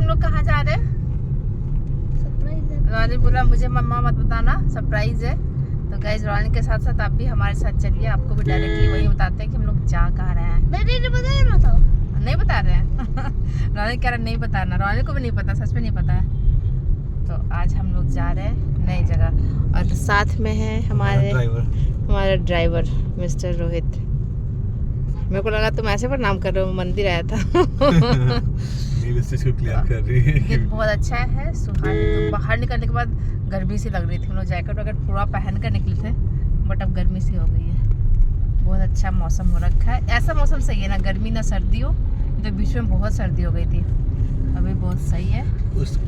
लोग कहाँ जा रहे हैं? रोनी बोला मुझे मम्मा मत बताना, सरप्राइज है। तो गाइस रोनी के साथ साथ आप भी हमारे साथ चलिए, आपको भी डायरेक्टली वही बताते हैं कि हम लोग जा कहाँ रहे हैं। नहीं बता रहे हैं रोनी कह रहा नहीं बताना, रोनी को भी नहीं पता, सच में नहीं पता है। तो आज हम लोग जा रहे हैं नई जगह और साथ में है हमारा ड्राइवर मिस्टर रोहित। मेरे को लगा तुम ऐसे पर नाम कर रहे हो, मंदिर आया था क्लियर कर रही है। बहुत अच्छा है, सुहानी। तो बाहर निकलने के बाद गर्मी सी लग रही थी, हम लोग जैकेट वगैरह पूरा पहन कर निकले थे, बट अब गर्मी सी हो गई है। बहुत अच्छा मौसम हो रखा है, ऐसा मौसम सही है ना गर्मी ना सर्दी हो, तो बीच में बहुत सर्दी हो गई थी, अभी बहुत सही है।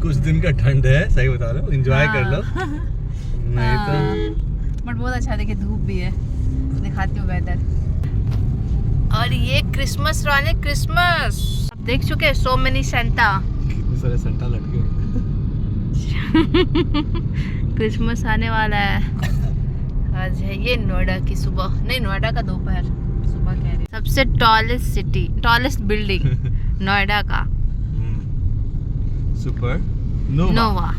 कुछ दिन का ठंड है, सही बता रहा हूँ, एंजॉय कर लो। नहीं तो बट बहुत अच्छा, देखिए धूप भी है, दिखाती हूँ वेदर। और ये क्रिसमस वाले क्रिसमस आप देख चुके हैं, सो मेनी सेंटा, कितने सारे सेंटा लटके हुए क्रिसमस आने वाला है। आज है ये नोएडा की सुबह, नहीं नोएडा का दोपहर, सुबह कह रही। सबसे टॉलेस्ट बिल्डिंग नोएडा का super Nova.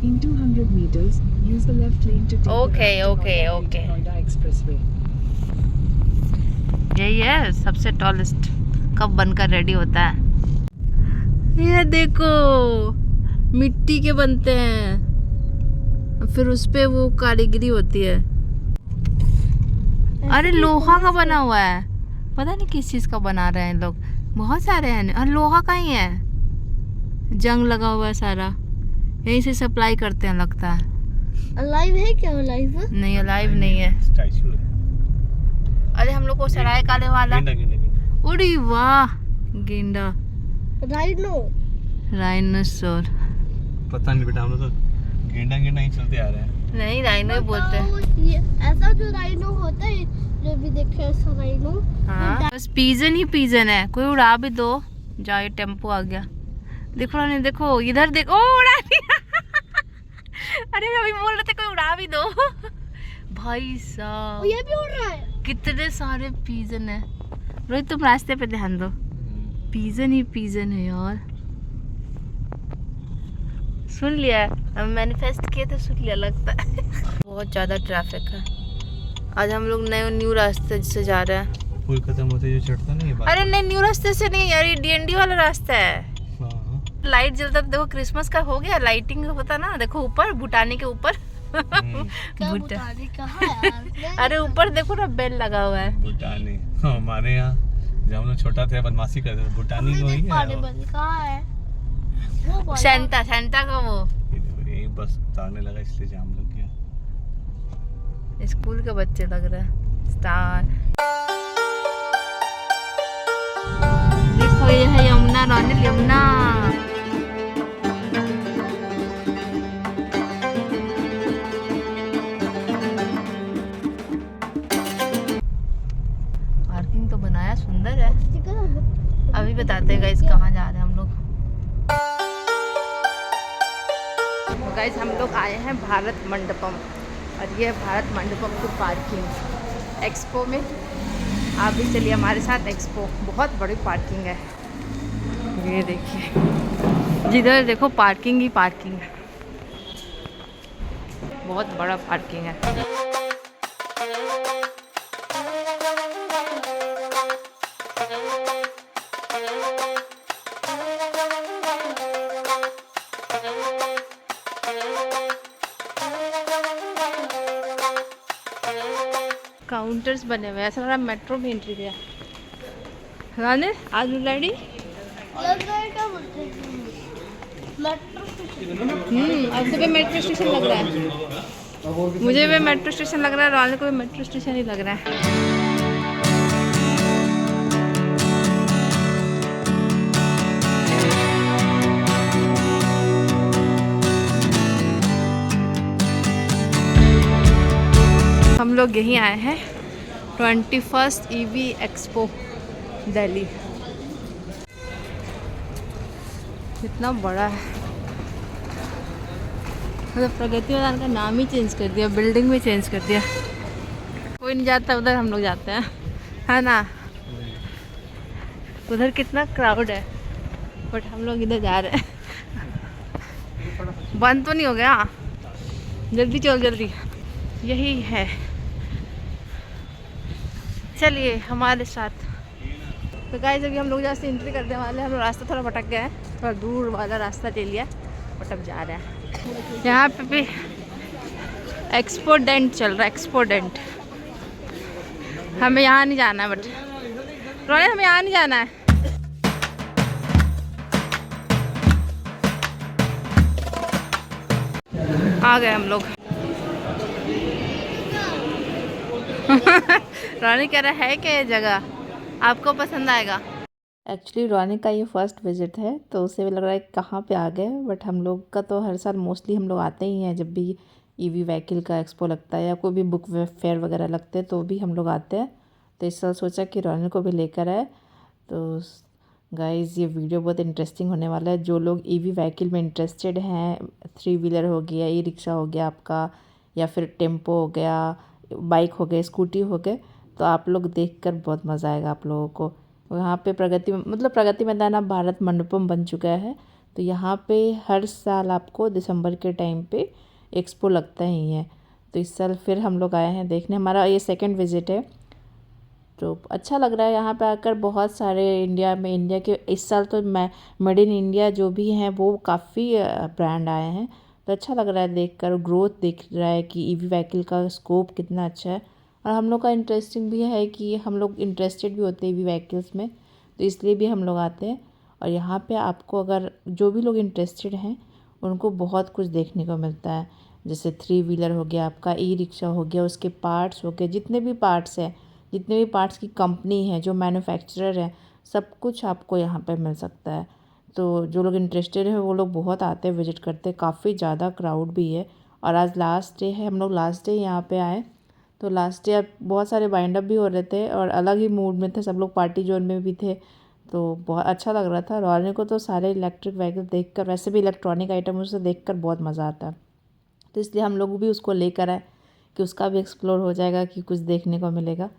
In 200 meters, use the left lane to take Okay, the right okay, to okay. Noida Expressway. यही है सबसे टॉलेस्ट, कब बनकर रेडी होता है। ये देखो मिट्टी के बनते हैं, फिर उस पे वो कारीगरी होती है। अरे लोहा का बना हुआ है, पता नहीं किस चीज का बना रहे हैं लोग, बहुत सारे हैं। और लोहा का ही है, जंग लगा हुआ है सारा, यहीं से सप्लाई करते हैं लगता है। अलाइव है क्या? अलाइव है? नहीं अलाइव नहीं है, स्टैचू है। अरे हम लोग को सराय काले वाला, उड़ी वाह गेंडा, राइनोसोर। पता नहीं बेटा, हम लोग तो गेंडा ही चलते आ रहे हैं। नहीं राइनो ही बोलते हैं। ये ऐसा जो राइनो होता है, जो भी देखे ऐसा राइनो। हाँ बस पिजन ही पिजन है, कोई उड़ा भी दो। जाओ ये टेम्पो आ गया, देखो नहीं, देखो इधर देखो, ओ उड़ा दिया अरे मैं अभी बोल रहे थे कोई उड़ा भी दो भाई साहब, ये भी उड़ रहा है। कितने सारे पिजन है। रोहित तुम रास्ते पे ध्यान दो, पिजन ही पिजन है यार। सुन लिया, हम मैनिफेस्ट किए तो सुन लिया लगता है बहुत ज्यादा ट्रैफिक है। आज हम लोग नए न्यू रास्ते से जा रहे हैं। पुल खत्म होते जो चढ़ता नहीं है। अरे नहीं न्यू रास्ते से नहीं यार, ये डीएनडी वाला रास्ता है। लाइट जलता तो देखो, क्रिसमस का हो गया, लाइटिंग होता ना, देखो ऊपर भूटानी के ऊपर भूटानी कहाँ है यार? अरे ऊपर देखो ना बेल लगा हुआ है। भूटानी हमारे यहाँ जब हम लोग छोटा थे बदमाशी करते थे, भूटानी को ही है। कहाँ है? सेंटा का वो यही बस उतारने लगा इसलिए जाम लग गया। स्कूल के बच्चे लग रहे हैं। स्टार देखो, ये है यमुना, रॉनिल यमुना। पार्किंग तो बनाया सुंदर है। अभी बताते हैं गाइस कहाँ जा रहे हैं हम लोग। तो गाइस हम लोग आए हैं भारत मंडपम, और ये है भारत मंडपम की पार्किंग एक्सपो में। आप भी चलिए हमारे साथ, एक्सपो बहुत बड़ी पार्किंग है। ये देखिए जिधर देखो पार्किंग ही पार्किंग है, बहुत बड़ा पार्किंग है। काउंटर्स बने हुए हैं, ऐसा लग रहा है मेट्रो में एंट्री दिया। रानी आज लड़ी लग रहा है क्या बोलते हैं? Metro station. आपको भी मेट्रो स्टेशन लग रहा है? मुझे भी मेट्रो स्टेशन लग रहा है, रानी को भी मेट्रो स्टेशन ही लग रहा है। हम लोग यहीं आए हैं 21st EV एक्सपो दिल्ली। कितना बड़ा है, मतलब प्रगति मैदान का नाम ही चेंज कर दिया, बिल्डिंग भी चेंज कर दिया। कोई नहीं जाता उधर, हम लोग जाते हैं, है ना। उधर कितना क्राउड है, बट हम लोग इधर जा रहे हैं। बंद तो नहीं हो गया? जल्दी चल जल्दी, यही है। चलिए हमारे साथ। तो गाइस अभी हम लोग जैसे एंट्री करने वाले हैं, हम लोग रास्ता थोड़ा भटक गए हैं, थोड़ा दूर वाला रास्ता ले लिया बट अब जा रहे हैं। यहाँ पे भी एक्सपोडेंट चल रहा है, एक्सपोडेंट। हमें यहाँ नहीं जाना है बट रोने, हमें यहाँ नहीं जाना है। आ गए हम लोग। रोनी कह रहा है कि ये जगह आपको पसंद आएगा। एक्चुअली रोनी का ये फर्स्ट विजिट है तो उसे भी लग रहा है कहाँ पे आ गए, बट हम लोग का तो हर साल मोस्टली हम लोग आते ही हैं। जब भी ईवी व्हीकल का एक्सपो लगता है या कोई भी बुक फेयर वगैरह लगते हैं तो भी हम लोग आते हैं। तो इस साल सोचा कि रोनी को भी लेकर आए। तो गाइज़ ये वीडियो बहुत इंटरेस्टिंग होने वाला है। जो लोग ईवी व्हीकल में इंटरेस्टेड हैं, 3 व्हीलर हो गया, ई रिक्शा हो गया आपका, या फिर टेम्पो हो गया, बाइक हो गए, स्कूटी हो गए, तो आप लोग देखकर बहुत मज़ा आएगा आप लोगों को। यहाँ पे प्रगति मैदान अब भारत मंडपम बन चुका है। तो यहाँ पे हर साल आपको दिसंबर के टाइम पे एक्सपो लगता ही है। तो इस साल फिर हम लोग आए हैं देखने, हमारा ये सेकंड विजिट है। तो अच्छा लग रहा है यहाँ पे आकर। बहुत सारे इंडिया के इस साल तो मेड इन इंडिया जो भी हैं वो काफ़ी ब्रांड आए हैं। तो अच्छा लग रहा है देखकर, ग्रोथ दिख रहा है कि ईवी व्हीकल का स्कोप कितना अच्छा है। और हम लोग का इंटरेस्टिंग भी है कि हम लोग इंटरेस्टेड भी होते हैं ईवी व्हीकल्स में, तो इसलिए भी हम लोग आते हैं। और यहाँ पे आपको अगर जो भी लोग इंटरेस्टेड हैं उनको बहुत कुछ देखने को मिलता है। जैसे 3 व्हीलर हो गया आपका, ई रिक्शा हो गया, उसके पार्ट्स हो गए, जितने भी पार्ट्स हैं, जितने भी पार्ट्स की कंपनी है, जो मैन्युफैक्चरर है, सब कुछ आपको यहाँ पे मिल सकता है। तो जो लोग इंटरेस्टेड है वो लोग बहुत आते हैं, विजिट करते हैं। काफ़ी ज़्यादा क्राउड भी है। और आज लास्ट डे है, हम लोग लास्ट डे यहाँ पे आए। तो लास्ट डे बहुत सारे बाइंड अप भी हो रहे थे और अलग ही मूड में थे सब लोग, पार्टी जोन में भी थे। तो बहुत अच्छा लग रहा था। रोने को तो सारे इलेक्ट्रिक व्हीकल देखकर, वैसे भी इलेक्ट्रॉनिक आइटम उसे देखकर बहुत मज़ा आता है। तो इसलिए हम लोग भी उसको लेकर आए कि उसका भी एक्सप्लोर हो जाएगा, कि कुछ देखने को मिलेगा।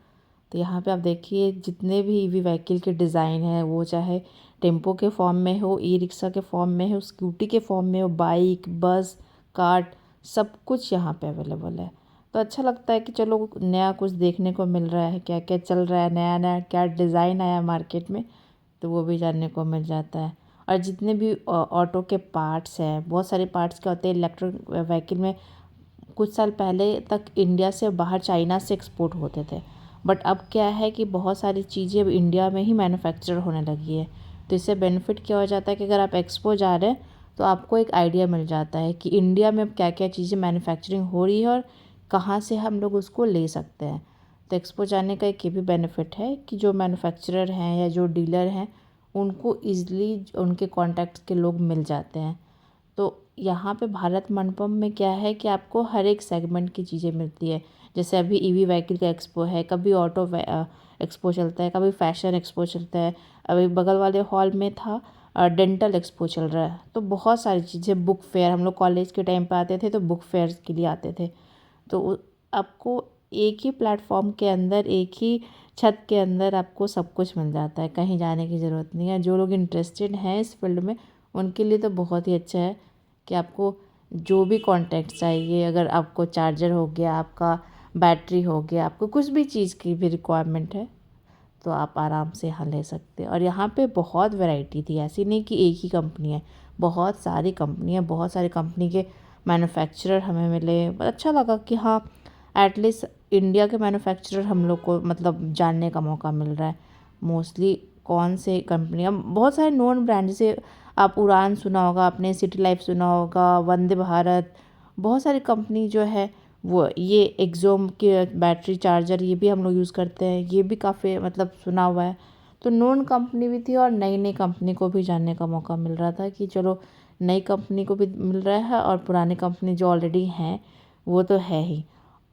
तो यहाँ पे आप देखिए जितने भी ईवी व्हीकल के डिज़ाइन हैं, वो चाहे टेम्पो के फॉर्म में हो, ई रिक्शा के फॉर्म में हो, स्कूटी के फॉर्म में हो, बाइक, बस, कार्ट, सब कुछ यहाँ पे अवेलेबल है। तो अच्छा लगता है कि चलो नया कुछ देखने को मिल रहा है, क्या क्या चल रहा है, नया नया क्या डिज़ाइन आया मार्केट में, तो वो भी जानने को मिल जाता है। और जितने भी ऑटो के पार्ट्स हैं, बहुत सारे पार्ट्स क्या होते हैं इलेक्ट्रिक व्हीकल में, कुछ साल पहले तक इंडिया से बाहर चाइना से एक्सपोर्ट होते थे, बट अब क्या है कि बहुत सारी चीज़ें अब इंडिया में ही मैन्युफैक्चर होने लगी है। तो इससे बेनिफिट क्या हो जाता है कि अगर आप एक्सपो जा रहे हैं तो आपको एक आइडिया मिल जाता है कि इंडिया में अब क्या क्या चीज़ें मैन्युफैक्चरिंग हो रही है और कहाँ से हम लोग उसको ले सकते हैं। तो एक्सपो जाने का एक ये भी बेनिफिट है कि जो मैन्युफैक्चरर हैं या जो डीलर हैं उनको ईज़िली उनके कॉन्टैक्ट्स के लोग मिल जाते हैं। तो यहाँ पे भारत मंडपम में क्या है कि आपको हर एक सेगमेंट की चीज़ें मिलती है। जैसे अभी ईवी व्हीकल का एक्सपो है, कभी ऑटो एक्सपो चलता है, कभी फैशन एक्सपो चलता है, अभी बगल वाले हॉल में था डेंटल एक्सपो चल रहा है। तो बहुत सारी चीज़ें, बुक फेयर, हम लोग कॉलेज के टाइम पे आते थे तो बुक फेयर के लिए आते थे। तो आपको एक ही प्लेटफॉर्म के अंदर, एक ही छत के अंदर आपको सब कुछ मिल जाता है, कहीं जाने की ज़रूरत नहीं है। जो लोग इंटरेस्टेड हैं इस फील्ड में उनके लिए तो बहुत ही अच्छा है कि आपको जो भी कॉन्टैक्ट चाहिए, अगर आपको चार्जर हो गया, आपका बैटरी हो गया, आपको कुछ भी चीज़ की भी रिक्वायरमेंट है तो आप आराम से यहाँ ले सकते हैं। और यहाँ पे बहुत वैरायटी थी, ऐसी नहीं कि एक ही कंपनी है, बहुत सारी कंपनी है, बहुत सारी कंपनी के मैन्युफैक्चरर हमें मिले। अच्छा लगा कि हाँ एटलीस्ट इंडिया के मैन्युफैक्चरर हम लोग को मतलब जानने का मौका मिल रहा है। मोस्टली कौन से कंपनियाँ, बहुत सारे नॉन ब्रांड, जैसे आप उड़ान सुना होगा, आपने सिटी लाइफ सुना होगा, वंदे भारत, बहुत सारी कंपनी जो है वो, ये एक्सोम के बैटरी चार्जर ये भी हम लोग यूज़ करते हैं, ये भी काफ़ी मतलब सुना हुआ है। तो नॉन कंपनी भी थी और नई नई कंपनी को भी जानने का मौका मिल रहा था कि चलो नई कंपनी को भी मिल रहा है और पुरानी कंपनी जो ऑलरेडी हैं वो तो है ही।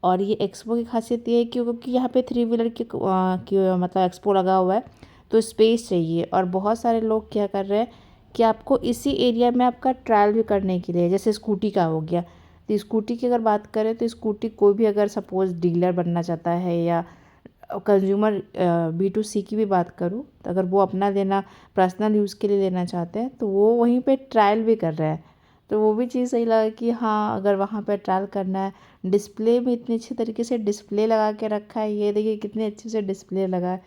और ये एक्सपो की खासियत ये है क्योंकि यहाँ पे 3 व्हीलर की मतलब एक्सपो लगा हुआ है, तो स्पेस चाहिए। और बहुत सारे लोग क्या कर रहे हैं कि आपको इसी एरिया में आपका ट्रायल भी करने के लिए, जैसे स्कूटी का हो गया, तो स्कूटी की अगर बात करें तो स्कूटी कोई भी अगर सपोज़ डीलर बनना चाहता है या कंज्यूमर B2C की भी बात करूँ, तो अगर वो अपना लेना पर्सनल यूज़ के लिए लेना चाहते हैं तो वो वहीं पे ट्रायल भी कर रहे हैं। तो वो भी चीज़ सही लगा कि हाँ अगर वहाँ पे ट्रायल करना है। डिस्प्ले में इतनी अच्छी तरीके से डिस्प्ले लगा के रखा है, ये देखिए कितने अच्छे से डिस्प्ले लगा है।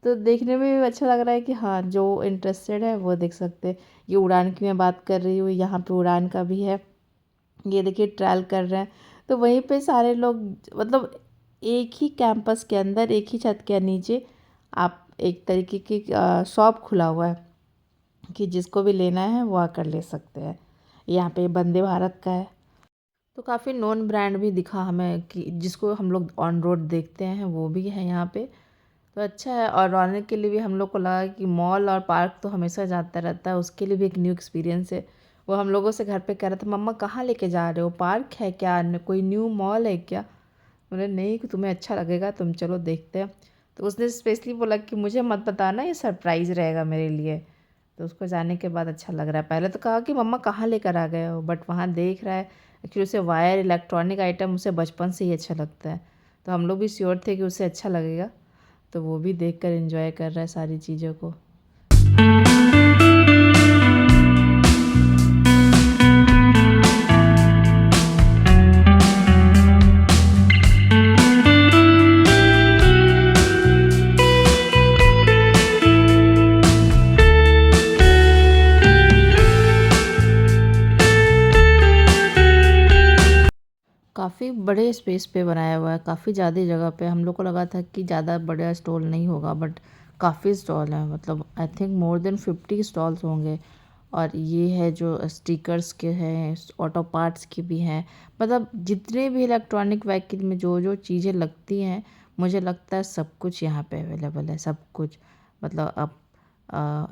तो देखने में भी अच्छा लग रहा है कि हाँ जो इंटरेस्टेड है वो देख सकते हैं। ये उड़ान की मैं बात कर रही हूँ, यहाँ पे उड़ान का भी है। ये देखिए ट्रायल कर रहे हैं। तो वहीं पे सारे लोग मतलब एक ही कैंपस के अंदर एक ही छत के नीचे आप एक तरीके की शॉप खुला हुआ है कि जिसको भी लेना है वो आकर ले सकते हैं। यहाँ पे वंदे भारत का है। तो काफ़ी नॉन ब्रांड भी दिखा हमें कि जिसको हम लोग ऑन रोड देखते हैं वो भी है यहाँ पे। तो अच्छा है। और रौनक के लिए भी हम लोग को लगा कि मॉल और पार्क तो हमेशा जाता रहता है, उसके लिए भी एक न्यू एक्सपीरियंस है। वो हम लोगों से घर पे कह रहा था मम्मा कहाँ लेके जा रहे हो, पार्क है क्या, कोई न्यू मॉल है क्या? बोले नहीं कि तुम्हें अच्छा लगेगा, तुम चलो देखते हैं। तो उसने स्पेशली बोला कि मुझे मत बताना, ये सरप्राइज़ रहेगा मेरे लिए। तो उसको जाने के बाद अच्छा लग रहा है। पहले तो कहा कि मम्मा कहाँ लेकर आ गए हो, बट वहाँ देख रहा है एक्चुअली उसे वायर इलेक्ट्रॉनिक आइटम उसे बचपन से ही अच्छा लगता है। तो हम लोग भी श्योर थे कि उसे अच्छा लगेगा, तो वो भी देख कर एंजॉय कर रहा है सारी चीज़ों को। काफ़ी बड़े स्पेस पे बनाया हुआ है, काफ़ी ज़्यादा जगह पे। हम लोग को लगा था कि ज़्यादा बड़ा स्टॉल नहीं होगा, बट काफ़ी स्टॉल हैं। मतलब I think more than 50 stalls होंगे। और ये है जो स्टिकर्स के हैं, ऑटो पार्ट्स के भी हैं। मतलब जितने भी इलेक्ट्रॉनिक व्हीकल में जो जो चीज़ें लगती हैं, मुझे लगता है सब कुछ यहाँ पे अवेलेबल है, सब कुछ। मतलब अब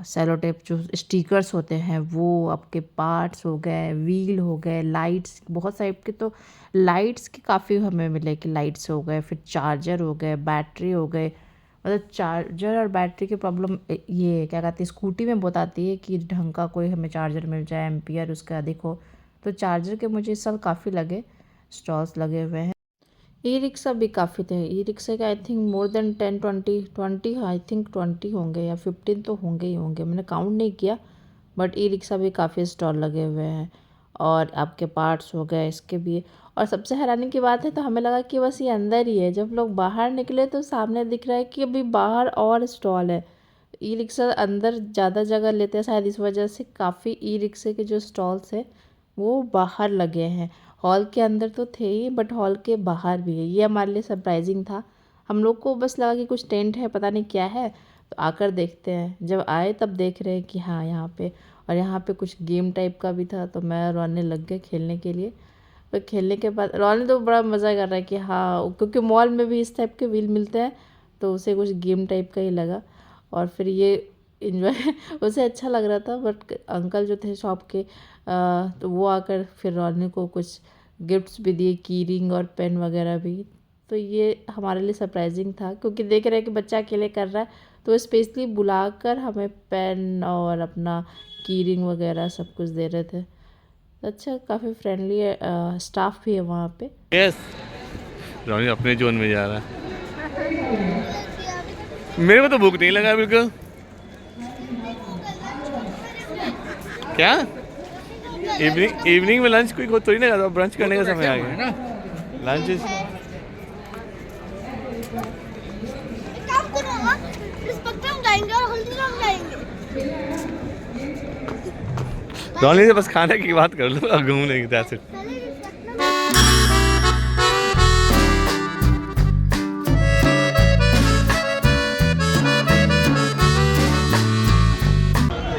सेलो टेप जो स्टिकर्स होते हैं वो, आपके पार्ट्स हो गए, व्हील हो गए, लाइट्स, बहुत सारे के तो लाइट्स के काफ़ी हमें मिले कि लाइट्स हो गए, फिर चार्जर हो गए, बैटरी हो गए। मतलब चार्जर और बैटरी की प्रॉब्लम ये क्या कहते हैं स्कूटी में बहुत आती है कि ढंग का कोई हमें चार्जर मिल जाए, एम्पियर उसका अधिक हो। तो चार्जर के मुझे इस साल काफ़ी लगे, स्टॉल्स लगे हुए हैं। ई रिक्शा भी काफ़ी थे। ई रिक्शा के I think more than 10-20 I think 20 होंगे या 15 तो होंगे ही होंगे, मैंने काउंट नहीं किया। बट ई रिक्शा भी काफ़ी स्टॉल लगे हुए हैं। और आपके पार्ट्स हो गए इसके भी। और सबसे हैरानी की बात है, तो हमें लगा कि बस ये अंदर ही है। जब लोग बाहर निकले तो सामने दिख रहा है कि अभी बाहर और स्टॉल है। ई रिक्शा अंदर ज़्यादा जगह लेते हैं शायद, इस वजह से काफ़ी ई रिक्शे के जो स्टॉल्स हैं वो बाहर लगे हैं। हॉल के अंदर तो थे ही, बट हॉल के बाहर भी है। ये हमारे लिए सरप्राइजिंग था। हम लोग को बस लगा कि कुछ टेंट है, पता नहीं क्या है, तो आकर देखते हैं। जब आए तब देख रहे हैं कि हाँ यहाँ पे, और यहाँ पे कुछ गेम टाइप का भी था। तो मैं और रोने लग गए खेलने के लिए। तो खेलने के बाद रोने तो बड़ा मज़ा कर रहा है कि हाँ, क्योंकि मॉल में भी इस टाइप के व्हील मिलते हैं, तो उसे कुछ गेम टाइप का ही लगा। और फिर ये इन्जॉय उसे अच्छा लग रहा था। बट अंकल जो थे शॉप के, तो वो आकर फिर रोने को कुछ गिफ्ट्स भी दिए, की रिंग और पेन वगैरह भी। तो ये हमारे लिए सरप्राइजिंग था, क्योंकि देख रहे हैं कि बच्चा अकेले कर रहा है, तो स्पेशली बुलाकर हमें पेन और अपना की रिंग वगैरह सब कुछ दे रहे थे। अच्छा, काफ़ी फ्रेंडली स्टाफ भी है वहाँ पे। यस, रोनी अपने जोन में जा रहा है। मेरे को तो भूख नहीं लगा बिल्कुल। क्या इवनिंग में लंच कोई थोड़ी ना खाता, ब्रंच करने का समय आ गया। लंच काम करो ना, स्पेक्ट्रम जाएंगे और हल्दीराम जाएंगे। रोनी से बस खाने की बात कर लो और घूमने की। That's it.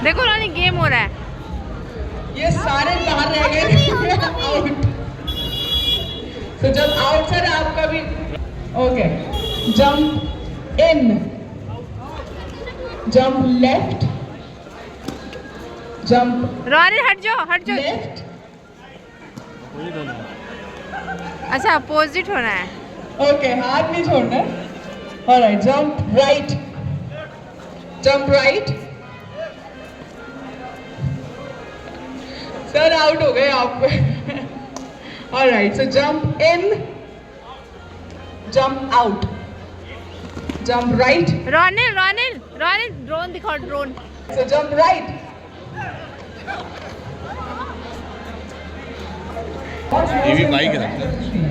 देखो रानी, गेम हो रहा है। ये सारे बाहर रह गए आउट। तो जब आउट सर आपका भी okay. Jump in, jump left, jump Rani हट जाओ, हट जाओ। लेफ्ट। अच्छा, अपोजिट होना है। ओके, हाथ नहीं छोड़ना। Alright, jump right, jump right. Sir out हो गए आप। Alright, so jump in, jump out, jump right. Ronil, Ronil, Ronil, drone दिखाओ, ड्रोन। सो जंप राइट, ये भी बाइक रखता है।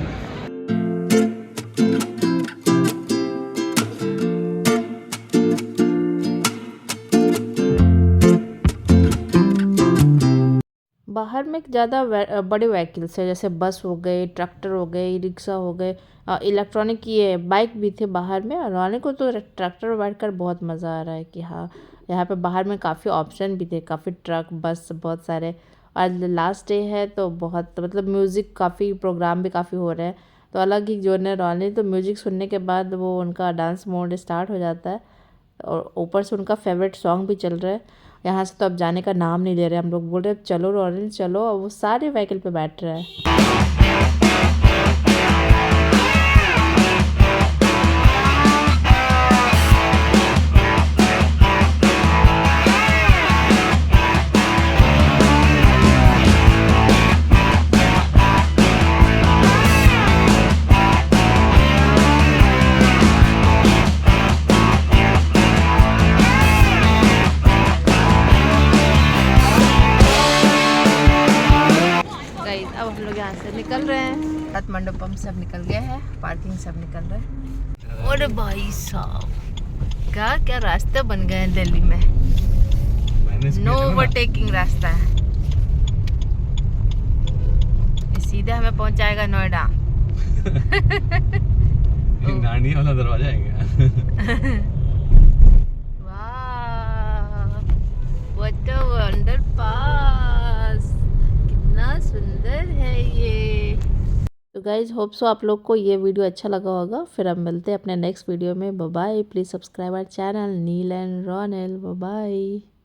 बाहर में ज़्यादा बड़े व्हीकल्स है, जैसे बस हो गए, ट्रैक्टर हो गए, रिक्शा हो गए, इलेक्ट्रॉनिक ये बाइक भी थे बाहर में। और आने को तो ट्रैक्टर में बैठकर बहुत मज़ा आ रहा है कि हाँ, यहाँ पे बाहर में काफ़ी ऑप्शन भी थे, काफ़ी ट्रक बस बहुत सारे। आज लास्ट डे है तो बहुत मतलब म्यूज़िक काफ़ी प्रोग्राम भी काफ़ी हो रहे हैं, तो अलग ही जोन है। रॉनी तो म्यूज़िक सुनने के बाद वो उनका डांस मोड स्टार्ट हो जाता है, और ऊपर से उनका फेवरेट सॉन्ग भी चल रहा है। यहाँ से तो अब जाने का नाम नहीं ले रहे, हम लोग बोल रहे चलो रॉनी चलो, और वो सारे व्हीकल पे बैठ रहे हैं। अब हम लोग यहाँ से निकल रहे हैं, रथ मंडपम सब निकल गए हैं, पार्किंग सब निकल रहे हैं। और भाई साहब क्या क्या रास्ते बन गए हैं दिल्ली में, नो ओवरटेकिंग रास्ता है, ये सीधे हमें पहुंचाएगा नोएडा। नानी वाला दरवाजा है क्या? वाह, व्हाट अ वंडर पास, कितना सुंदर है ये। तो गाइज होप सो आप लोग को ये वीडियो अच्छा लगा होगा। फिर हम मिलते हैं अपने नेक्स्ट वीडियो में। Bye bye. Please subscribe our channel Neil and Ronel. Bye bye.